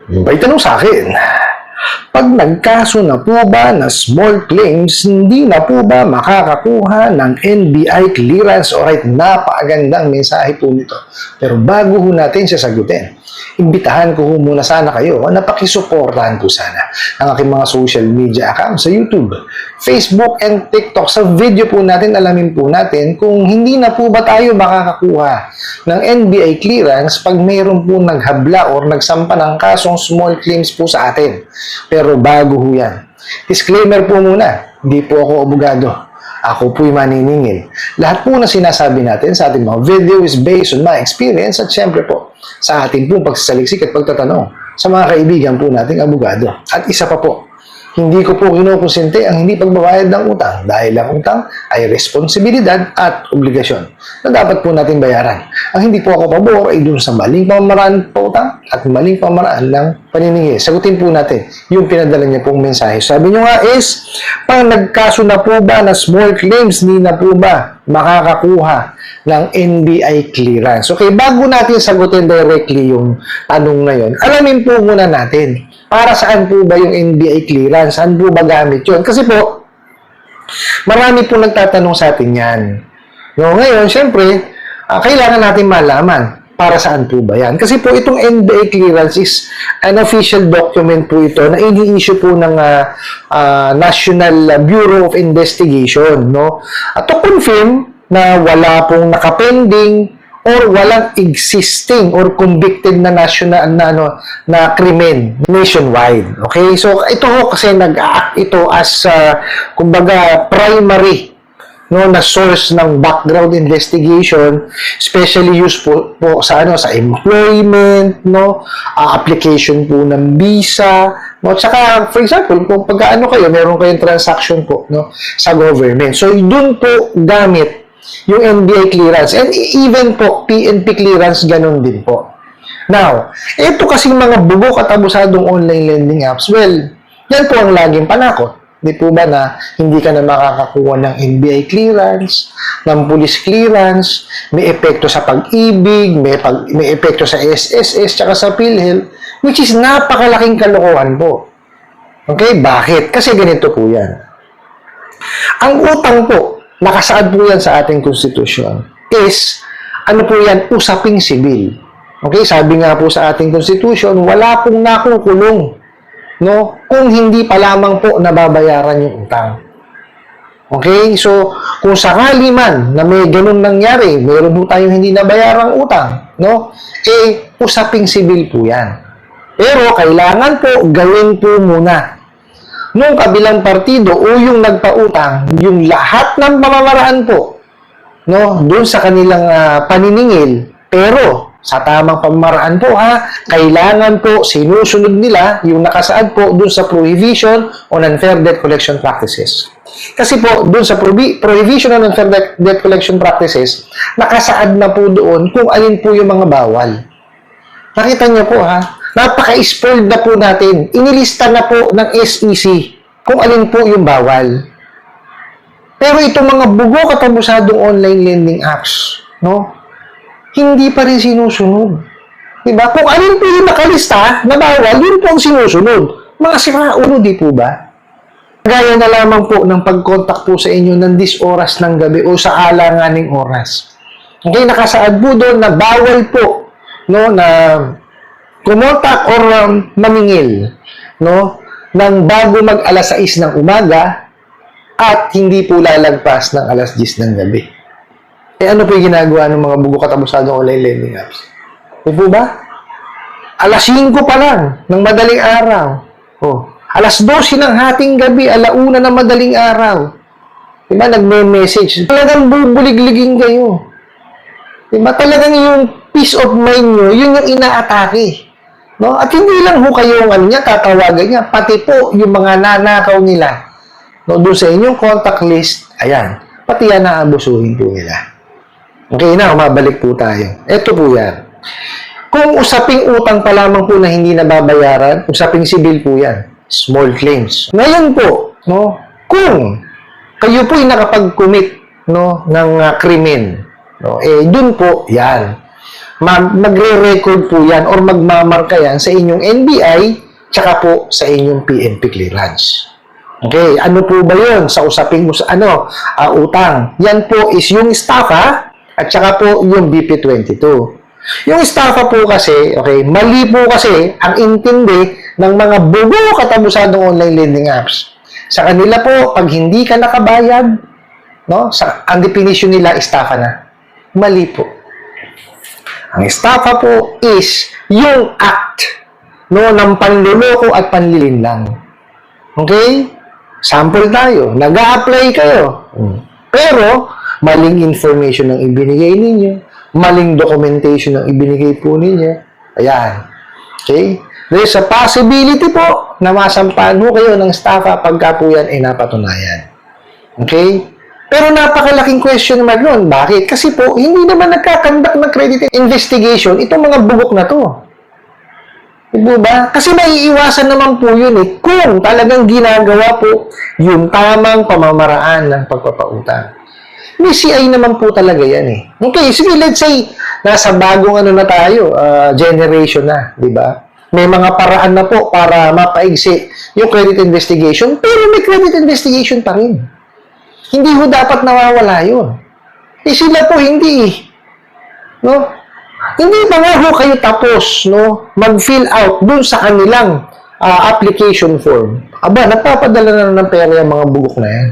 May tanong sa akin, pag nagkaso na po ba na small claims, hindi na po ba makakakuha ng NBI clearance? Alright, napakagandang mensahe po nito. Pero bago ho natin siya sagutin, imbitahan ko ho muna sana kayo na pakisuportahan po sana ang aking mga social media accounts sa YouTube, Facebook, and TikTok. Sa video po natin, alamin po natin kung hindi na po ba tayo makakakuha ng NBI clearance pag mayroon po naghabla or nagsampa ng kasong small claims po sa atin. Pero bago ho yan, disclaimer po muna, hindi po ako abogado. Ako po'y maniningil. Lahat po na sinasabi natin sa ating mga video is based on my experience at syempre po sa ating pong pagsasaliksik at pagtatanong sa mga kaibigan po nating abogado. At isa pa po, hindi ko po kinukonsente ang hindi pagbabayad ng utang dahil ang utang ay responsibilidad at obligasyon na dapat po natin bayaran. Ang hindi po ako pabor ay dun sa maling pamamaraan pa utang at maling pamamaraan ng paniningil. Sagutin po natin yung pinadala niya pong mensahe. Sabi niyo nga is, pang nagkaso na po ba na small claims, hindi na po ba makakakuha ng NBI clearance? Okay, bago natin sagutin directly yung tanong na yun, alamin po muna natin para saan po ba yung NBI clearance? Saan po ba gamit yun? Kasi po, marami po nagtatanong sa atin yan. No, ngayon, syempre, kailangan natin malaman para saan po ba yan. Kasi po itong NBI clearance is an official document po ito na ini-issue po ng National Bureau of Investigation. No? At to confirm na wala pong nakapending or walang existing or convicted na national na krimen nationwide. Okay? So ito ho kasi nag-act ito as kumbaga primary na source ng background investigation, especially used po sa sa employment, application po ng visa, Tsaka for example, kung pag-aano kayo, meron kayong transaction po sa government. So doon po gamit yung NBI clearance. And even po, PNP clearance, ganun din po. Now, ito kasing mga bubok at abusadong online lending apps, well, yan po ang laging panakot. Di po ba na hindi ka na makakakuha ng NBI clearance, ng police clearance, may epekto sa pag-ibig, may epekto sa SSS, tsaka sa PhilHealth, which is napakalaking kalokohan po. Okay? Bakit? Kasi ganito po yan. Ang utang po, nakasaad po yan sa ating konstitusyon, is, ano po yan, usaping sibil. Okay, sabi nga po sa ating konstitusyon, wala pong nakukulong, kung hindi pa lamang po nababayaran yung utang. Okay, so, kung sakali man na may ganun nangyari, mayroon po tayong hindi nabayarang utang, usaping sibil po yan. Pero, kailangan po gawin po muna nung kabilang partido o yung nagpautang, yung lahat ng pamamaraan po, doon sa kanilang paniningil, pero sa tamang pamamaraan po kailangan po sinusunod nila yung nakasaad po doon sa prohibition on unfair debt collection practices. Kasi po, doon sa prohibition on unfair debt collection practices, nakasaad na po doon kung alin po yung mga bawal. Nakita niyo po napaka-spoiled na po natin. Inilista na po ng SEC kung alin po yung bawal. Pero itong mga bugok at abusadong online lending apps, hindi pa rin sinusunod. Diba? Kung alin po yung nakalista na bawal, yun po ang sinusunod. Mga siraulo, di po ba? Gaya na lamang po ng pag-contact po sa inyo ng 10 oras ng gabi o sa alanganing oras. Okay, nakasaad po doon na bawal po, na kumontak or mamingil, ng bago mag alas 6 ng umaga at hindi po lalagpas ng alas 10 ng gabi. Ano po yung ginagawa ng mga bugok at abusadong online lending apps? Di po ba? Alas 5 pa lang ng madaling araw. Alas 12 ng hating gabi, 1:00 ng madaling araw. Diba? Nagme-message. Talagang bubuligligin kayo. Diba? Talagang yung peace of mind nyo, yun yung inaatake. At hindi lang ho kayo tatawagan niya, pati po yung mga nanakaw nila. Doon sa inyong contact list, ayan, pati yan naabusuhin po nila. Okay na, mabalik po tayo. Ito po yan. Kung usaping utang pa lamang po na hindi nababayaran, usaping sibil po yan. Small claims. Ngayon po, kung kayo po'y nakapag-commit ng krimen, dun po, yan. magre-record po yan or magmamarka yan sa inyong NBI tsaka po sa inyong PNP clearance. Okay, ano po ba yun sa usaping utang? Yan po is yung estafa at saka po yung BP22. Yung estafa po kasi, okay, mali po kasi ang intindi ng mga bugo katabusadong online lending apps. Sa kanila po, pag hindi ka nakabayad, no, ang definition nila, estafa na. Mali po. Ang estafa po is yung act, no, ng panluloko at panlilinlang. Okay? Sample tayo. Nag-a-apply kayo. Pero, maling information ang ibinigay ninyo. Maling documentation ang ibinigay po ninyo. Ayan. Okay? There's a possibility po na masampahan mo kayo ng estafa pagka po yan ay napatunayan. Okay? Pero napakalaking question mark nun. Bakit? Kasi po, hindi naman nagkakandak ng credit investigation itong mga bugok na to. Diba? Kasi maiiwasan naman po yun kung talagang ginagawa po yung tamang pamamaraan ng pagpapautang. May CI naman po talaga yan Okay, sige, let's say, nasa bagong na tayo, generation na, di ba? May mga paraan na po para mapaigsi yung credit investigation, pero may credit investigation pa rin. Hindi ho dapat nawawala yun. Sila po hindi. No? Hindi ba nga ho kayo tapos, no, mag-fill out dun sa kanilang application form? Aba, nagpapadala na ng pera yung mga bugok na yan.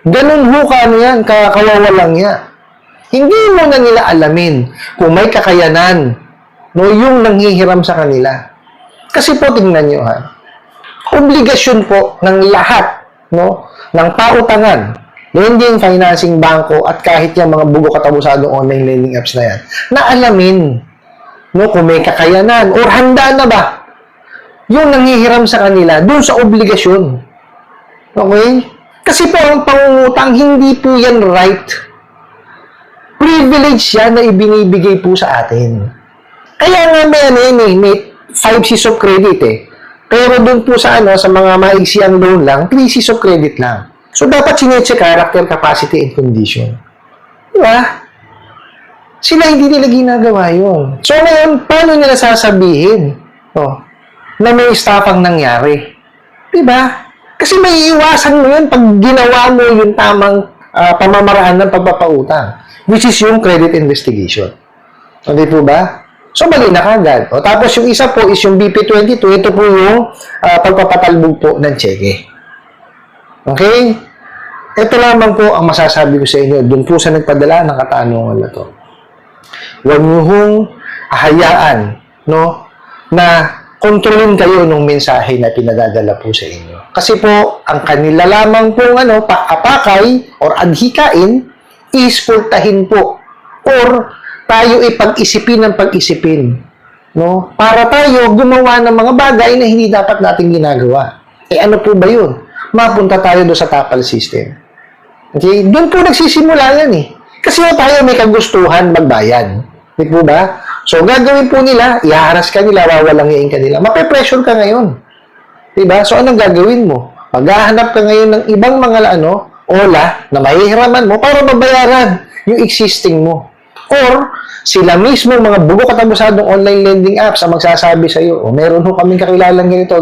Ganun ho yan, kawawalang yan. Hindi mo na nila alamin kung may kakayanan, no, yung nanghihiram sa kanila. Kasi po, tingnan nyo obligasyon po ng lahat, no, ng pautangan, lending, financing, bangko, at kahit yung mga bugo katabusadong online lending apps na yan, na alamin, no, kung may kakayanan or handa na ba yung nanghihiram sa kanila dun sa obligasyon. Okay? Kasi po, ang pangungutang, hindi po yan right. Privilege yan na ibinibigay po sa atin. Kaya nga may 5 C's of credit Pero dun po sa sa mga maigsiang loan lang, 3 C's of credit lang. So, dapat sinecheck character, capacity, and condition. Diba? Sila hindi nila ginagawa yun. So, ngayon, paano nila sasabihin na may estafang nangyari? Diba? Kasi may iwasan mo yun pag ginawa mo yung tamang pamamaraan ng pagpapautang, which is yung credit investigation. Hindi po ba? So, mali na kagad. Tapos, yung isa po is yung BP22. Ito po yung pagpapatalbog po ng cheque. Okay? Ito lamang po ang masasabi ko sa inyo doon po sa nagpadala ng katanungan na to. Huwag niyo hong hayaan, no, na kontrolin kayo ng mensahe na pinadadala po sa inyo. Kasi po, ang kanila lamang pong pakapakay or adhikain is pultahin po or tayo pag-isipin ng pag-isipin. No? Para tayo gumawa ng mga bagay na hindi dapat natin ginagawa. Ano po ba yun? Mapunta tayo doon sa tapal system. Okay? Doon po nagsisimula yan Kasi tayo may kagustuhan magbayad. Di po ba? So, gagawin po nila, iharas ka nila, wawalangiin ka nila. Mape-pressure ka ngayon. Diba? So, anong gagawin mo? Maghahanap ka ngayon ng ibang mga ola na mahihiraman mo para mabayaran yung existing mo. Or, sila mismo, mga bugo katabusadong online lending apps ang magsasabi sa iyo, meron ho kaming kakilalang ganito,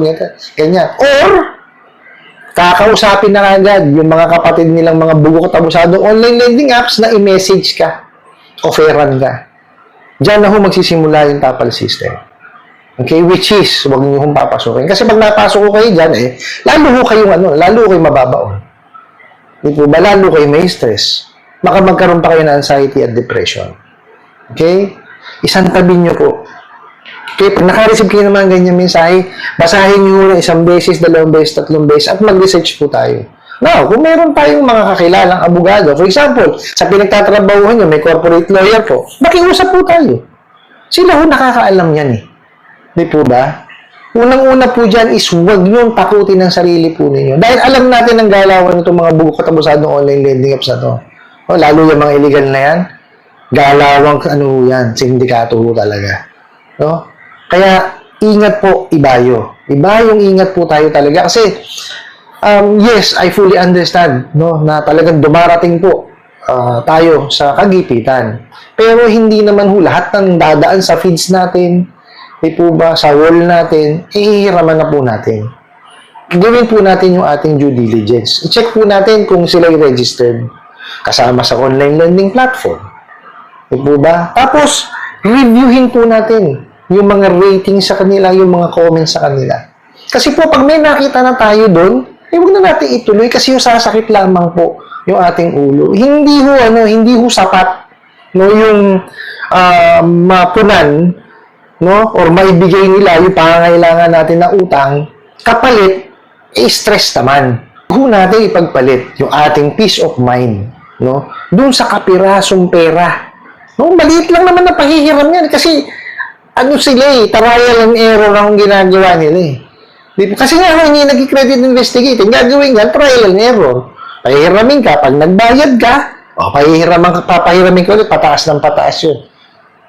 ganyan. Or, kakausapin na agad yung mga kapatid nilang mga bugo katabusadong online lending apps na i-message ka, offeran ka. Diyan na ho magsisimula yung tapal system. Okay? Which is, huwag niyo hong papasukin. Kasi pag napasok ko kayo dyan, lalo ho kayong lalo kayo mababaon. Di po ba? Lalo kayo may stress. Baka magkaroon pa kayo ng anxiety at depression. Okay? Isang tabi niyo po. Okay? Pag naka-receive kayo ng mga ganyan mensahe, basahin niyo na 1 beses, 2 beses, 3 beses, at mag-research po tayo. Now, kung meron tayong mga kakilalang abogado, for example, sa pinagtatrabahuhan nyo, may corporate lawyer po, makiusap po tayo. Sila ho nakakaalam yan Di po ba? Unang-una po dyan is huwag nyo takutin ang sarili po ninyo. Dahil alam natin ang galawan itong mga bugo katabusadong online lending apps na to. Lalo yung mga illegal na yan, galawang yan, sindikato ho talaga. No? Kaya, ingat po, ibayo. Ibayong ingat po tayo talaga. Kasi, yes, I fully understand, no, na talagang dumarating po tayo sa kagipitan. Pero hindi naman ho lahat ng dadaan sa feeds natin, di po ba, sa wall natin, ihihiraman na po natin. Gawin po natin yung ating due diligence. I-check po natin kung sila registered kasama sa online lending platform. Di po ba? Tapos, reviewin po natin yung mga ratings sa kanila, yung mga comments sa kanila. Kasi po, pag may nakita na tayo doon, huwag na natin ituloy kasi yung sasakit lamang po yung ating ulo. Hindi ho sapat no yung mapunan no or maibigay nila yung pangangailangan natin na utang kapalit stress naman. Ho natin ipagpalit yung ating peace of mind no doon sa kapirasong pera. No, maliit lang naman na pahihiram yan kasi trial and error ang ginagawa nila eh. Kasi nga, hindi nag-credit investigating, gagawin yan, trial and error. Pahihiramin ka, pag nagbayad ka, papahiramin ka ulit, pataas ng pataas yun.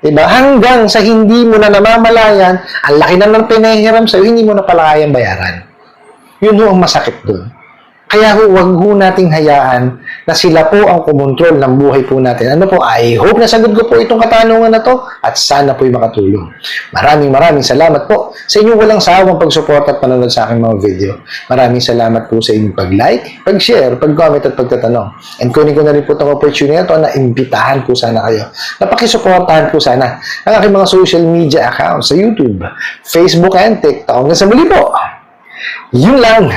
Diba? Hanggang sa hindi mo na namamalayan, ang laki na ng pinahiram sa'yo, hindi mo na pala kayang bayaran. Yun ho ang masakit doon. Kaya huwag ho nating hayaan na sila po ang kumontrol ng buhay po natin. I hope na sagot ko po itong katanungan na to at sana po'y makatulong. Maraming salamat po sa inyong walang sawang pagsuporta at panonood sa aking mga video. Maraming salamat po sa inyong pag-like, pag-share, pag-comment at pagtatanong. And kunin ko na rin po itong opportunity na to na imbitahan po sana kayo. Napakisuportahan po sana ang aking mga social media accounts sa YouTube, Facebook and TikTok. Hanggang sa muli po. Yun lang.